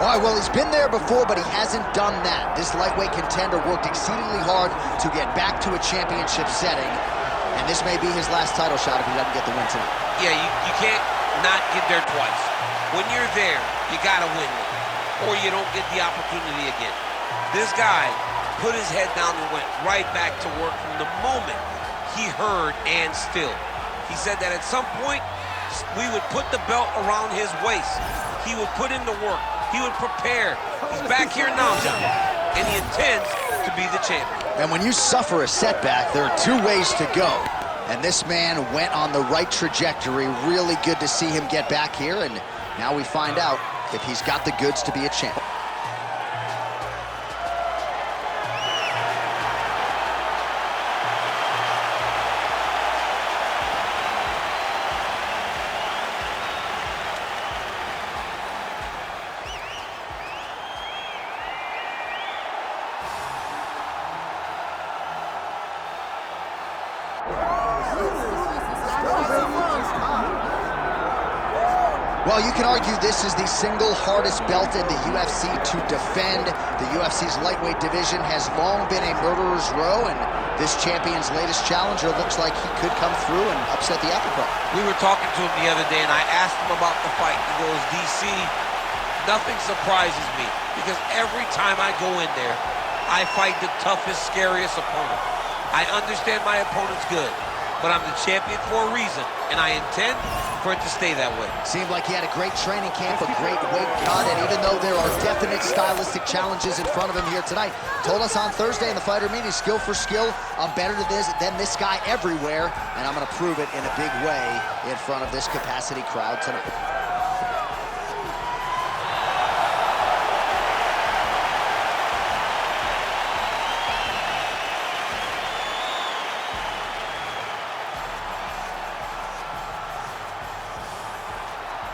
All right, well, he's been there before, but he hasn't done that. This lightweight contender worked exceedingly hard to get back to a championship setting, and this may be his last title shot if he doesn't get the win tonight. Yeah, you can't not get there twice. When you're there, you gotta win one, or you don't get the opportunity again. This guy put his head down and went right back to work from the moment he heard and still. He said that at some point, we would put the belt around his waist. He would put in the work. He would prepare. He's back here now, John, and he intends to be the champion. And when you suffer a setback, there are two ways to go. And this man went on the right trajectory. Really good to see him get back here, and now we find out if he's got the goods to be a champ. Well, you can argue this is the single hardest belt in the UFC to defend. The UFC's lightweight division has long been a murderer's row, and this champion's latest challenger looks like he could come through and upset the apple cart. We were talking to him the other day, and I asked him about the fight. He goes, DC, nothing surprises me, because every time I go in there, I fight the toughest, scariest opponent. I understand my opponent's good, but I'm the champion for a reason, and I intend for it to stay that way. Seemed like he had a great training camp, a great weight cut, and even though there are definite stylistic challenges in front of him here tonight, told us on Thursday in the fighter meeting, skill for skill, I'm better than this guy everywhere, and I'm going to prove it in a big way in front of this capacity crowd tonight.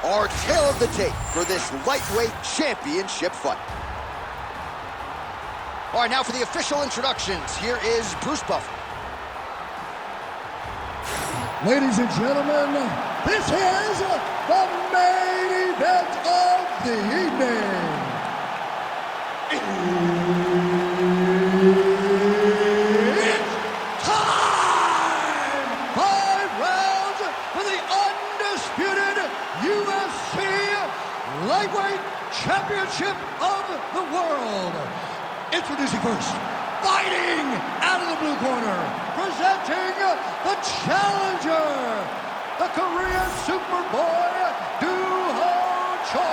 Our tale of the tape for this lightweight championship fight. All right, now for the official introductions, here is Bruce Buffer. Ladies and gentlemen, this is the main event of the evening. It's time! 5 rounds for the undisputed UFC Lightweight Championship of the World. Introducing first, fighting out of the blue corner, presenting the challenger, the Korean Superboy, Duho Choi.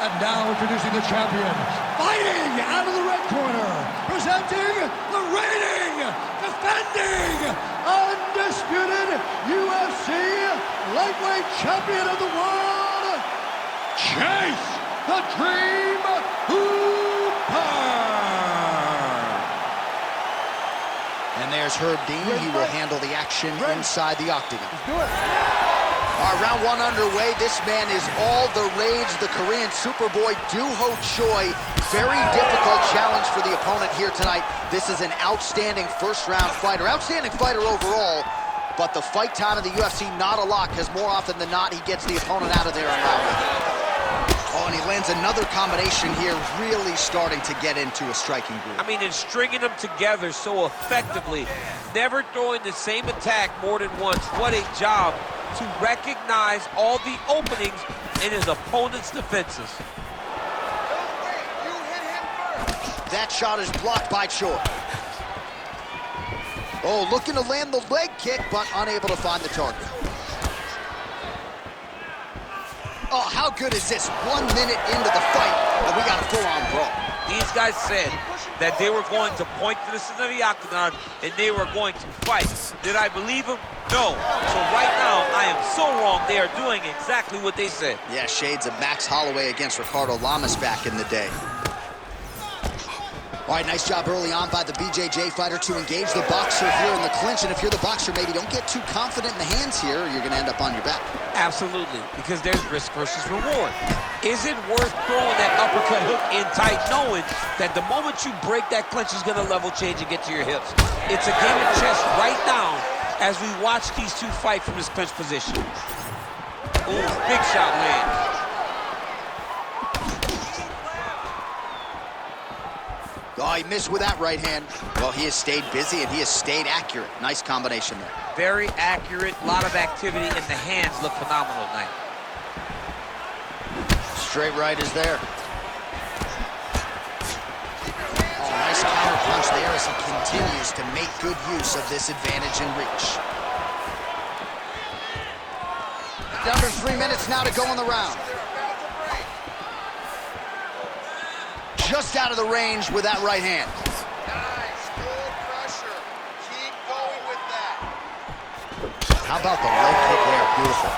And now introducing the champion, fighting out of the red corner, presenting the reigning, defending, undisputed UFC Lightweight Champion of the World, Chase the Dream Hooper. And there's Herb Dean. He will handle the action inside the octagon. Let's do it. All right, round one underway. This man is all the rage, the Korean Superboy, Duho Choi. Very difficult challenge for the opponent here tonight. This is an outstanding first-round fighter. Outstanding fighter overall, but the fight time of the UFC, not a lot, because more often than not, he gets the opponent out of there in round one. Oh, and he lands another combination here, really starting to get into a striking groove. I mean, and stringing them together so effectively, never throwing the same attack more than once. What a job to recognize all the openings in his opponent's defenses. That shot is blocked by Choi. Oh, looking to land the leg kick, but unable to find the target. Oh, how good is this? 1 minute into the fight, and we got a full-on brawl. These guys said that they were going to point to the center of the octagon and they were going to fight. Did I believe them? No. So right now, I am so wrong. They are doing exactly what they said. Yeah, shades of Max Holloway against Ricardo Lamas back in the day. All right, nice job early on by the BJJ fighter to engage the boxer here in the clinch. And if you're the boxer, maybe don't get too confident in the hands here, or you're going to end up on your back. Absolutely, because there's risk versus reward. Is it worth throwing that uppercut hook in tight, knowing that the moment you break that clinch is going to level change and get to your hips? It's a game of chess right now as we watch these two fight from this clinch position. Ooh, big shot lands. Oh, he missed with that right hand. Well, he has stayed busy and he has stayed accurate. Nice combination there. Very accurate, a lot of activity, and the hands look phenomenal tonight. Straight right is there. Oh, nice counter punch there as he continues to make good use of this advantage in reach. Under 3 minutes now to go in the round. Just out of the range with that right hand. Nice, good pressure. Keep going with that. How about the leg kick there? Beautiful.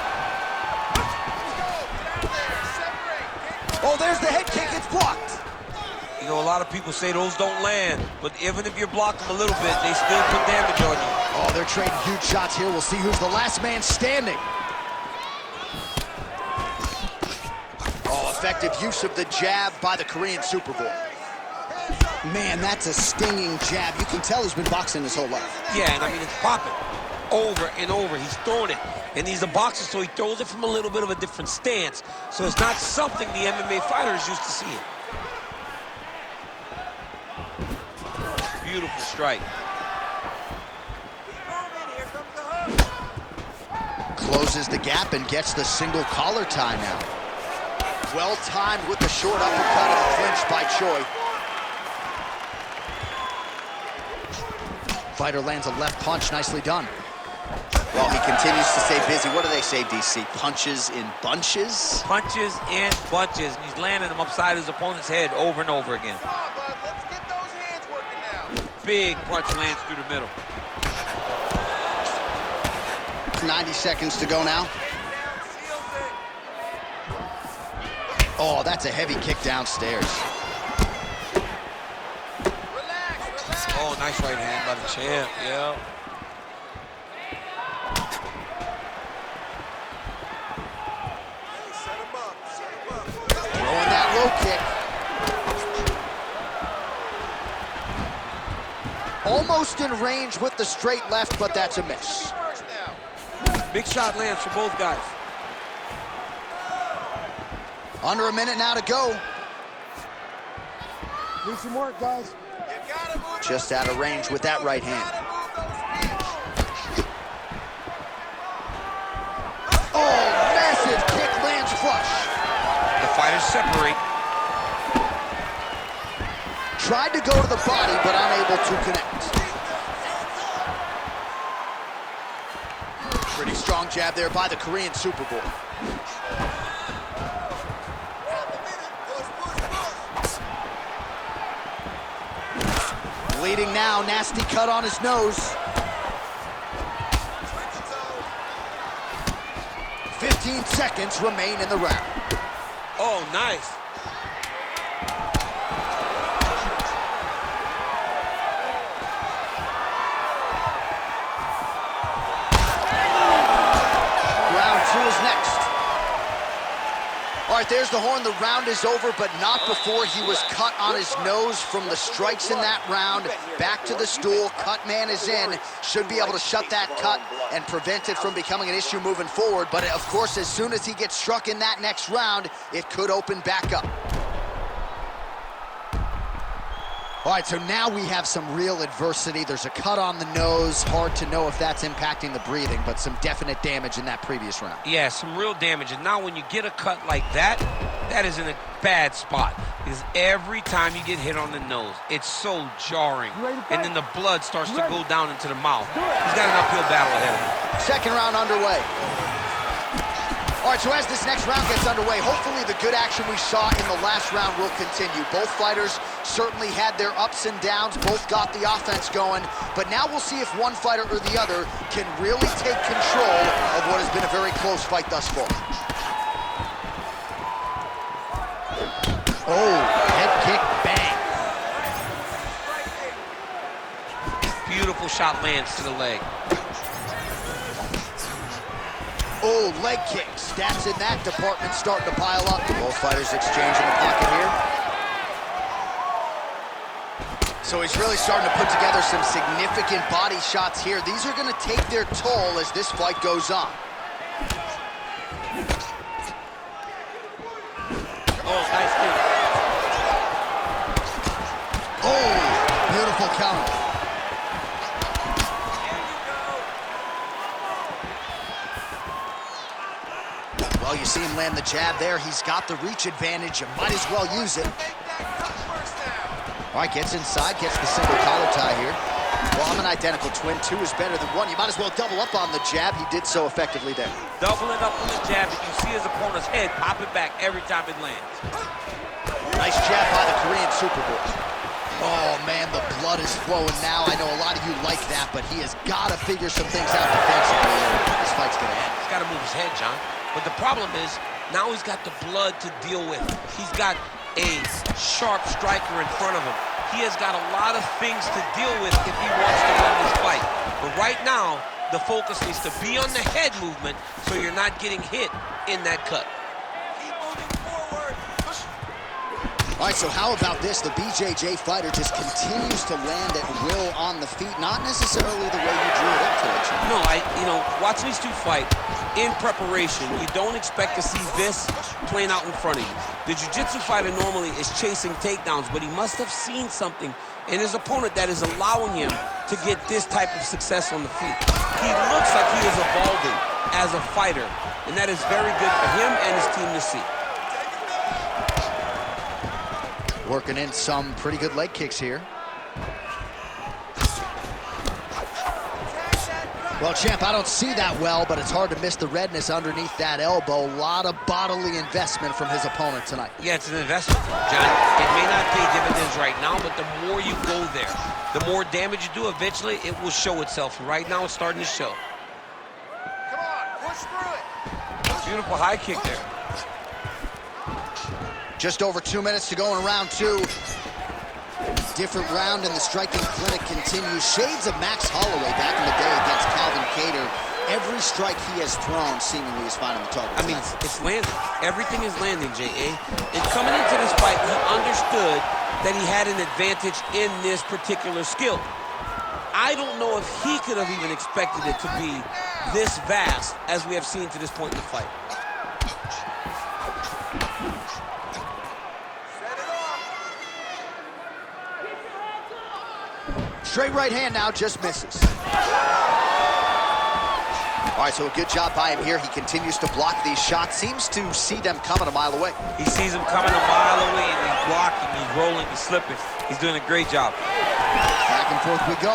Oh, there's the head kick. It's blocked. You know, a lot of people say those don't land, but even if you block them a little bit, they still put damage on you. Oh, they're trading huge shots here. We'll see who's the last man standing. Oh, effective use of the jab by the Korean Superboy. Man, that's a stinging jab. You can tell he's been boxing his whole life. Yeah, and I mean, it's popping over and over. He's throwing it, and he's a boxer, so he throws it from a little bit of a different stance. So it's not something the MMA fighters used to see. Beautiful strike. Closes the gap and gets the single collar tie now. Well timed with the short uppercut and clinch by Choi. Fighter lands a left punch, nicely done. Well, he continues to stay busy. What do they say, DC? Punches in bunches? Punches in bunches, and he's landing them upside his opponent's head over and over again. Come on, bud. Let's get those hands working now. Big punch lands through the middle. 90 seconds to go now. Oh, that's a heavy kick downstairs. Oh, nice right hand by the champ, yeah. Throwing that low kick. Almost in range with the straight left, but that's a miss. Big shot lands for both guys. Under a minute now to go. Need some work, guys. Just out of range with that right hand. Oh, massive kick lands flush. The fighters separate. Tried to go to the body, but unable to connect. Pretty strong jab there by the Korean Superboy. Bleeding now, nasty cut on his nose. 15 seconds remain in the round. Oh, nice. Round two is next. All right, there's the horn. The round is over, but not before he was cut on his nose from the strikes in that round. Back to the stool. Cut man is in. Should be able to shut that cut and prevent it from becoming an issue moving forward. But, of course, as soon as he gets struck in that next round, it could open back up. All right, so now we have some real adversity. There's a cut on the nose. Hard to know if that's impacting the breathing, but some definite damage in that previous round. Yeah, some real damage. And now when you get a cut like that, that is in a bad spot. Because every time you get hit on the nose, it's so jarring. And then the blood starts to go down into the mouth. He's got an uphill battle ahead of him. Second round underway. All right, so as this next round gets underway, hopefully the good action we saw in the last round will continue. Both fighters certainly had their ups and downs, both got the offense going, but now we'll see if one fighter or the other can really take control of what has been a very close fight thus far. Oh, head kick, bang. Beautiful shot lands to the leg. Oh, leg kick. Stats in that department starting to pile up. Both fighters exchange in the pocket here. So he's really starting to put together some significant body shots here. These are going to take their toll as this fight goes on. Oh, nice kick. Oh, counter. Well, you see him land the jab there. He's got the reach advantage. You might as well use it. All right, gets inside, gets the single collar tie here. Well, I'm an identical twin. 2 is better than 1. You might as well double up on the jab. He did so effectively there. Doubling up on the jab, and you see his opponent's head pop it back every time it lands. Nice jab by the Korean Superboy. Oh, man, the blood is flowing now. I know a lot of you like that, but he has got to figure some things out defensively. This fight's going to end. He's got to move his head, John. But the problem is, now he's got the blood to deal with. He's got a sharp striker in front of him. He has got a lot of things to deal with if he wants to win this fight. But right now, the focus needs to be on the head movement so you're not getting hit in that cut. Keep moving forward. Push. All right, so how about this? The BJJ fighter just continues to land at will on the feet, not necessarily the way you drew it up today, Chad. No, watching these two fight in preparation, you don't expect to see this playing out in front of you. The jiu-jitsu fighter normally is chasing takedowns, but he must have seen something in his opponent that is allowing him to get this type of success on the feet. He looks like he is evolving as a fighter, and that is very good for him and his team to see. Working in some pretty good leg kicks here. Well, champ, I don't see that well, but it's hard to miss the redness underneath that elbow. A lot of bodily investment from his opponent tonight. Yeah, it's an investment, John. It may not pay dividends right now, but the more you go there, the more damage you do, eventually it will show itself. Right now, it's starting to show. Come on, push through it. Beautiful high kick there. Just over 2 minutes to go in round 2. Different round in the striking clinic continues. Shades of Max Holloway back in the day against Calvin Kattar. Every strike he has thrown seemingly is finding the target. I mean, it's landing. Everything is landing, J.A. And coming into this fight, he understood that he had an advantage in this particular skill. I don't know if he could have even expected it to be this vast as we have seen to this point in the fight. Straight right hand now, just misses. All right, so a good job by him here. He continues to block these shots. Seems to see them coming a mile away. He sees them coming a mile away, and he's blocking, he's rolling, he's slipping. He's doing a great job. Back and forth we go.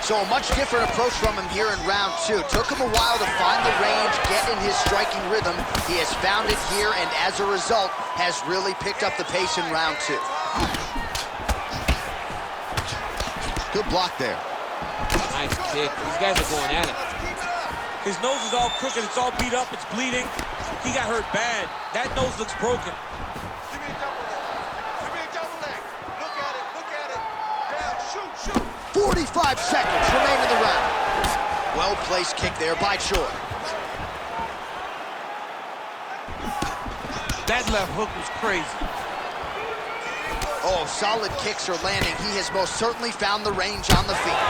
So a much different approach from him here in round 2. Took him a while to find the range, get in his striking rhythm. He has found it here, and as a result, has really picked up the pace in round 2. Good block there. Nice kick. These guys are going at it. His nose is all crooked. It's all beat up. It's bleeding. He got hurt bad. That nose looks broken. Give me a double leg. Give me a double leg. Look at it. Look at it. Down. Shoot. Shoot. 45 seconds remain in the round. Well-placed kick there by Choi. That left hook was crazy. Oh, solid kicks are landing. He has most certainly found the range on the feet.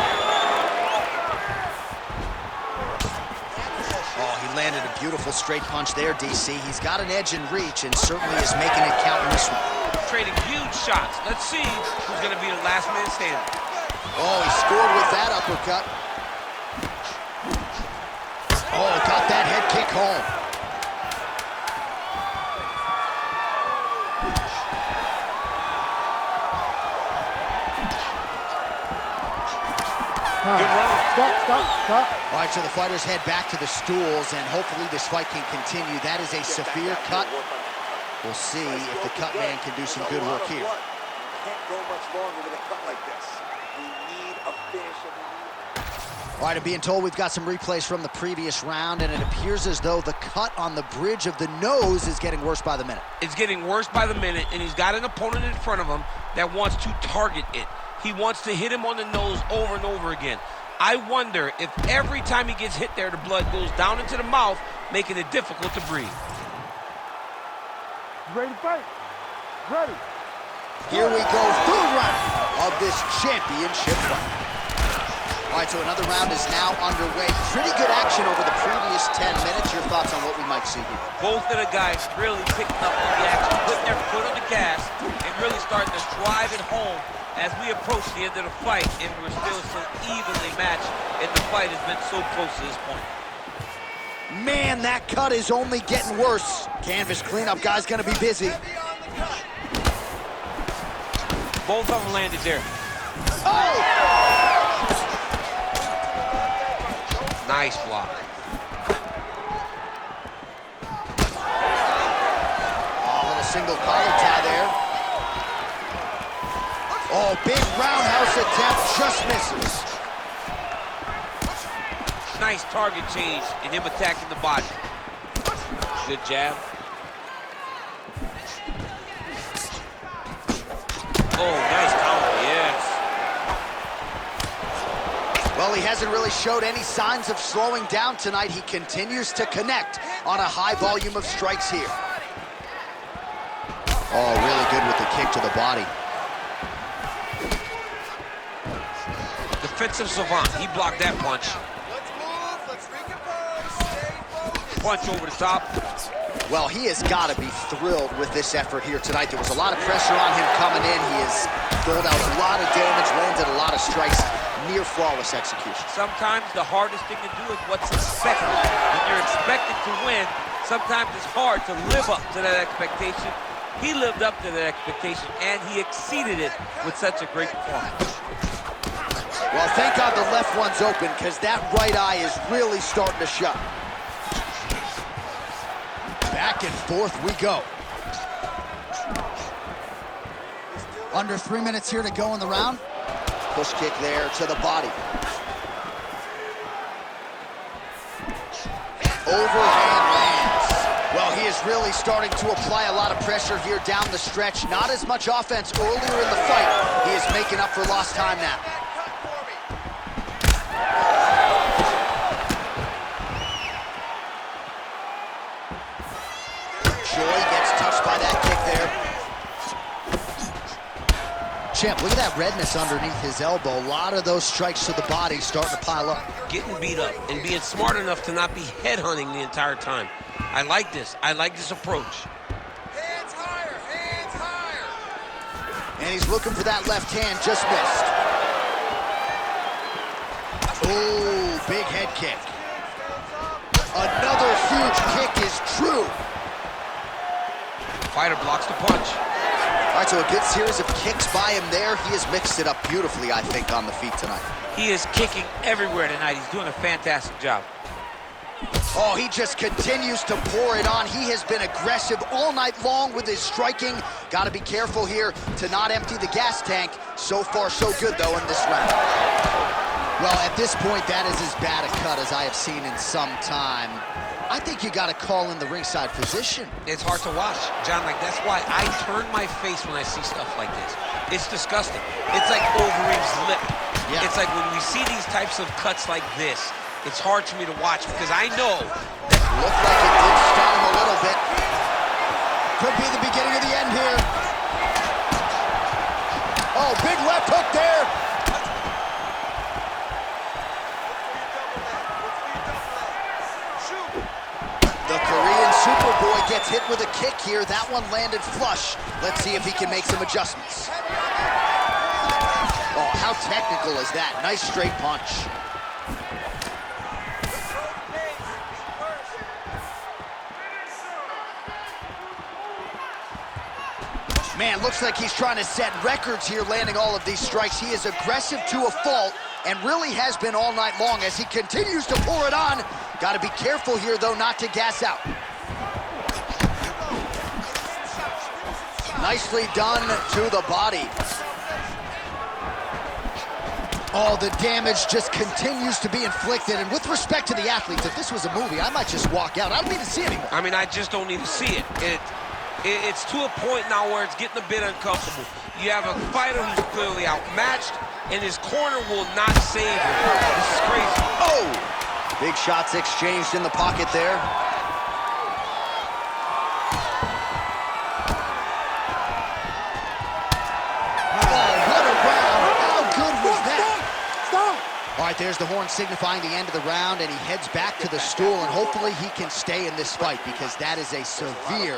Oh, he landed a beautiful straight punch there, DC. He's got an edge in reach and certainly is making it count in this one. Trading huge shots. Let's see who's going to be the last man standing. Oh, he scored with that uppercut. Oh, got that head kick home. Good round. Stop. All right, so the fighters head back to the stools, and hopefully this fight can continue. That is a severe cut. We'll see if the cut man can do some good work here. Can't go much longer with a cut like this. We need a finish. All right, I'm being told we've got some replays from the previous round, and it appears as though the cut on the bridge of the nose is getting worse by the minute. It's getting worse by the minute, and he's got an opponent in front of him that wants to target it. He wants to hit him on the nose over and over again. I wonder if every time he gets hit there, the blood goes down into the mouth, making it difficult to breathe. Ready to fight? Ready. Here we go, third round of this championship fight. All right, so another round is now underway. Pretty good action over the previous 10 minutes. Your thoughts on what we might see here? Both of the guys really picking up on the action, putting their foot on the gas, and really starting to drive it home as we approach the end of the fight, and we're still so evenly matched, and the fight has been so close to this point. Man, that cut is only getting worse. Canvas cleanup guy's gonna be busy. Both of them landed there. Oh! Nice block. Oh, little single collar tie there. Oh, big roundhouse attempt, just misses. Nice target change and him attacking the body. Good jab. Oh, nice counter, yes. Well, he hasn't really showed any signs of slowing down tonight. He continues to connect on a high volume of strikes here. Oh, really good with the kick to the body. Defensive savant, he blocked that punch. Let's move, let's recompose, stay focused. Punch over the top. Well, he has got to be thrilled with this effort here tonight. There was a lot of pressure on him coming in. He has doled out a lot of damage, landed a lot of strikes, near flawless execution. Sometimes the hardest thing to do is what's expected. When you're expected to win, sometimes it's hard to live up to that expectation. He lived up to that expectation, and he exceeded it with such a great performance. Well, thank God the left one's open, because that right eye is really starting to shut. Back and forth we go. Under 3 minutes here to go in the round. Push kick there to the body. Overhand lands. Well, he is really starting to apply a lot of pressure here down the stretch. Not as much offense earlier in the fight. He is making up for lost time now. Champ, look at that redness underneath his elbow. A lot of those strikes to the body starting to pile up. Getting beat up and being smart enough to not be headhunting the entire time. I like this. I like this approach. Hands higher, hands higher. And he's looking for that left hand, just missed. Oh, big head kick. Another huge kick is true. Fighter blocks the punch. All right, so a good series of kicks by him there. He has mixed it up beautifully, I think, on the feet tonight. He is kicking everywhere tonight. He's doing a fantastic job. Oh, he just continues to pour it on. He has been aggressive all night long with his striking. Got to be careful here to not empty the gas tank. So far, so good, though, in this round. Well, at this point, that is as bad a cut as I have seen in some time. I think you got to call in the ringside physician. It's hard to watch, John. Like, that's why I turn my face when I see stuff like this. It's disgusting. It's like Wolverine's lip. Yeah. It's like when we see these types of cuts like this, it's hard for me to watch because I know that looked like it did stun him a little bit. Could be the beginning of the end here. Oh, big left hook there. The Korean Superboy gets hit with a kick here. That one landed flush. Let's see if he can make some adjustments. Oh, how technical is that? Nice straight punch. Man, looks like he's trying to set records here, landing all of these strikes. He is aggressive to a fault and really has been all night long as he continues to pour it on. Got to be careful here, though, not to gas out. Nicely done to the body. Oh, the damage just continues to be inflicted. And with respect to the athletes, if this was a movie, I might just walk out. I don't need to see it anymore. I mean, I just don't need to see it. It's to a point now where it's getting a bit uncomfortable. You have a fighter who's clearly outmatched, and his corner will not save him. This is crazy. Oh! Big shots exchanged in the pocket there. All right, there's the horn signifying the end of the round, and he heads back to the stool, and hopefully he can stay in this fight because that is a severe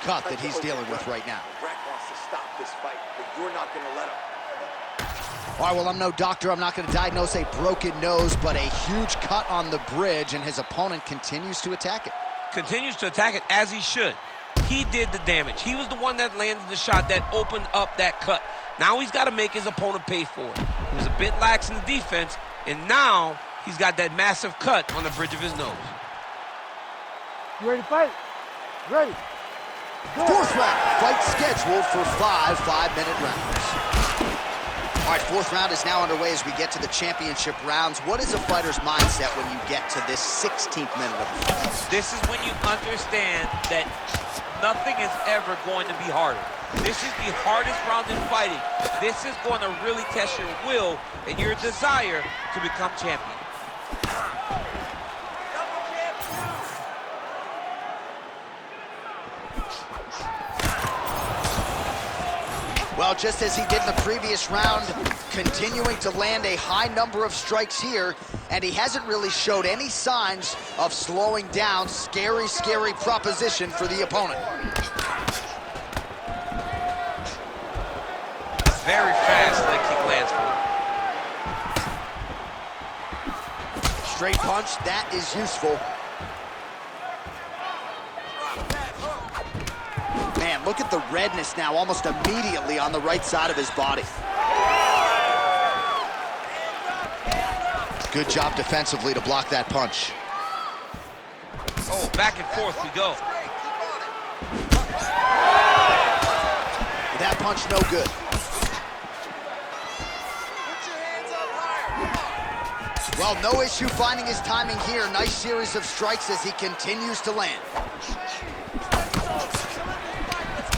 cut that he's dealing with right now. Brett wants to stop this fight, but you're not going to let him. All right, well, I'm no doctor. I'm not going to diagnose a broken nose, but a huge cut on the bridge, and his opponent continues to attack it. Continues to attack it as he should. He did the damage. He was the one that landed the shot that opened up that cut. Now he's got to make his opponent pay for it. He was a bit lax in the defense, and now he's got that massive cut on the bridge of his nose. You ready to fight? Ready. Go. Fourth round, fight scheduled for 5 5-minute rounds. All right, fourth round is now underway as we get to the championship rounds. What is a fighter's mindset when you get to this 16th minute of the fight? This is when you understand that nothing is ever going to be harder. This is the hardest round in fighting. This is going to really test your will and your desire to become champion. Well, just as he did in the previous round, continuing to land a high number of strikes here, and he hasn't really showed any signs of slowing down. Scary, scary proposition for the opponent. Very fast leg kick lands for him. Straight punch, that is useful. Man, look at the redness now, almost immediately on the right side of his body. Good job defensively to block that punch. Oh, back and forth we go. That punch no good. Well, no issue finding his timing here. Nice series of strikes as he continues to land.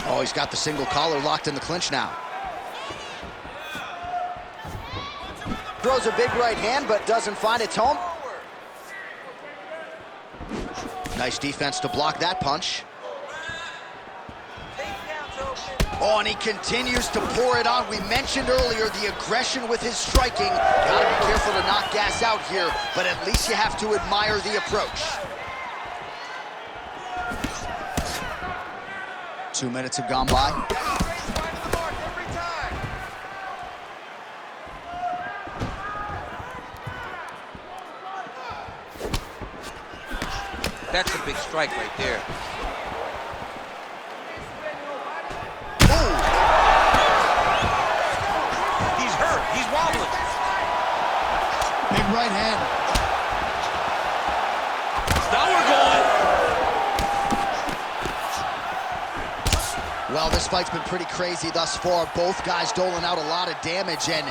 Oh, he's got the single collar locked in the clinch now. Throws a big right hand, but doesn't find its home. Nice defense to block that punch. Oh, and he continues to pour it on. We mentioned earlier the aggression with his striking. Gotta be careful to not gas out here, but at least you have to admire the approach. 2 minutes have gone by. That's a big strike right there. Ooh. He's hurt. He's wobbling. Big right hand. Now we're going. Well, this fight's been pretty crazy thus far. Both guys doling out a lot of damage, and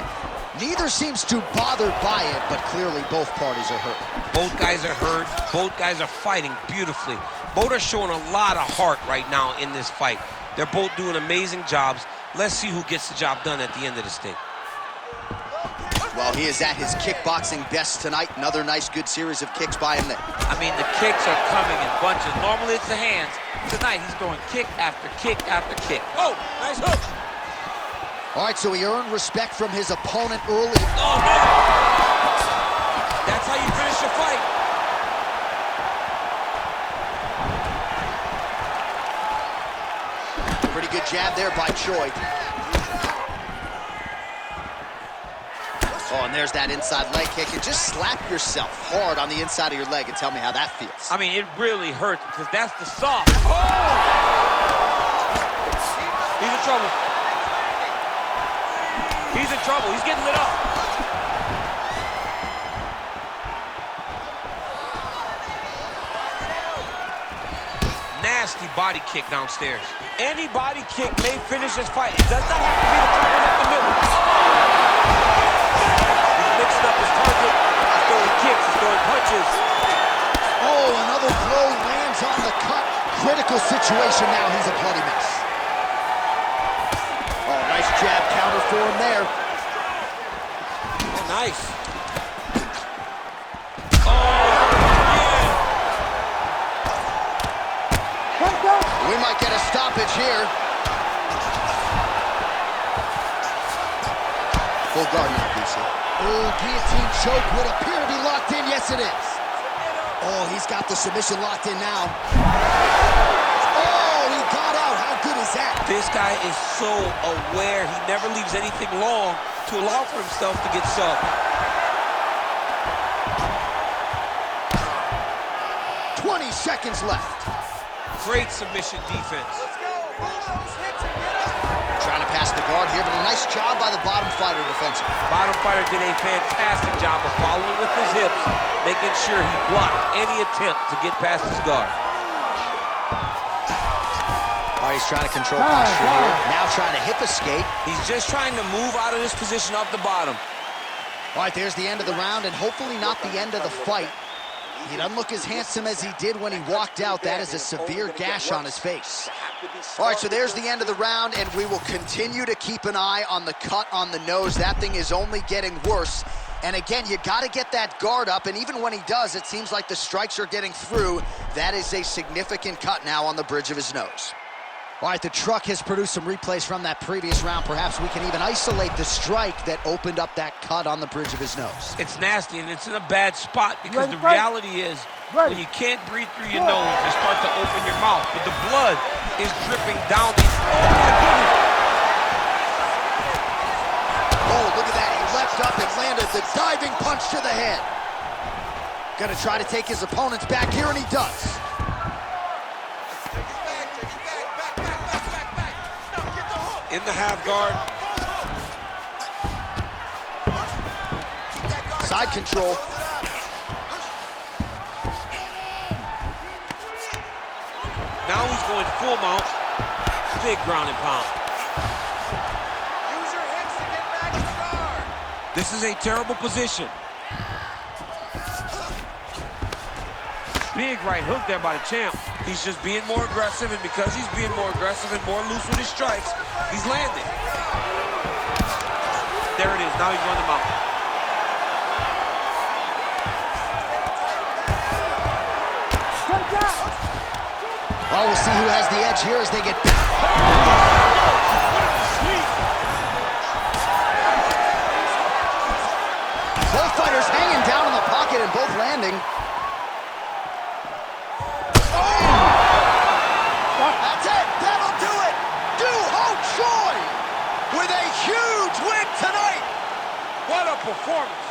neither seems too bothered by it, but clearly both parties are hurt. Both guys are hurt. Both guys are fighting beautifully. Both are showing a lot of heart right now in this fight. They're both doing amazing jobs. Let's see who gets the job done at the end of this thing. Well, he is at his kickboxing best tonight. Another nice, good series of kicks by him there. I mean, the kicks are coming in bunches. Normally it's the hands. Tonight he's throwing kick after kick after kick. Oh, nice hook. All right, so he earned respect from his opponent early. Oh, no. That's how you finish your fight. Pretty good jab there by Choi. Oh, and there's that inside leg kick. And just slap yourself hard on the inside of your leg and tell me how that feels. I mean, it really hurts because that's the soft. Oh! He's in trouble. He's in trouble. He's getting lit up. Nasty body kick downstairs. Any body kick may finish this fight. It does not have to be the top one up the middle. He's mixing up his target. He's throwing kicks. He's throwing punches. Oh, another blow lands on the cut. Critical situation now. He's a bloody mess. Oh, nice jab counter for him there. Oh, nice. Oh, yeah. We might get a stoppage here. Full guard now, BC. Oh, guillotine choke would appear to be locked in. Yes, it is. Oh, he's got the submission locked in now. Oh, he got thought out. How good is that? This guy is so aware. He never leaves anything long to allow for himself to get subbed. 20 seconds left. Great submission defense. Let's go. Pull those hits and get up. Trying to pass the guard here, but a nice job by the bottom fighter defensively. Bottom fighter did a fantastic job of following with his hips, making sure he blocked any attempt to get past his guard. All right, he's trying to control posture here. Now trying to hip escape. He's just trying to move out of this position off the bottom. All right, there's the end of the round, and hopefully not the end of the fight. He doesn't look as handsome as he did when he walked out. That is a severe gash on his face. All right, so there's the end of the round, and we will continue to keep an eye on the cut on the nose. That thing is only getting worse. And again, you got to get that guard up, and even when he does, it seems like the strikes are getting through. That is a significant cut now on the bridge of his nose. All right, the truck has produced some replays from that previous round. Perhaps we can even isolate the strike that opened up that cut on the bridge of his nose. It's nasty, and it's in a bad spot because the reality is when you can't breathe through your nose, you start to open your mouth, but the blood is dripping down the... Oh, my goodness! Oh, look at that. He leapt up and landed the diving punch to the head. Gonna try to take his opponents back here, and he does. In the half guard. Side control. Now he's going full mount. Big ground and pound. Use your hips to get back to guard. This is a terrible position. Big right hook there by the champ. He's just being more aggressive, and because he's being more aggressive and more loose with his strikes, he's landing. There it is. Now he's running them out. Well, we'll see who has the edge here as they get... Both fighters hanging down in the pocket and both landing. That's it. That'll do it. Duho Choi with a huge win tonight. What a performance.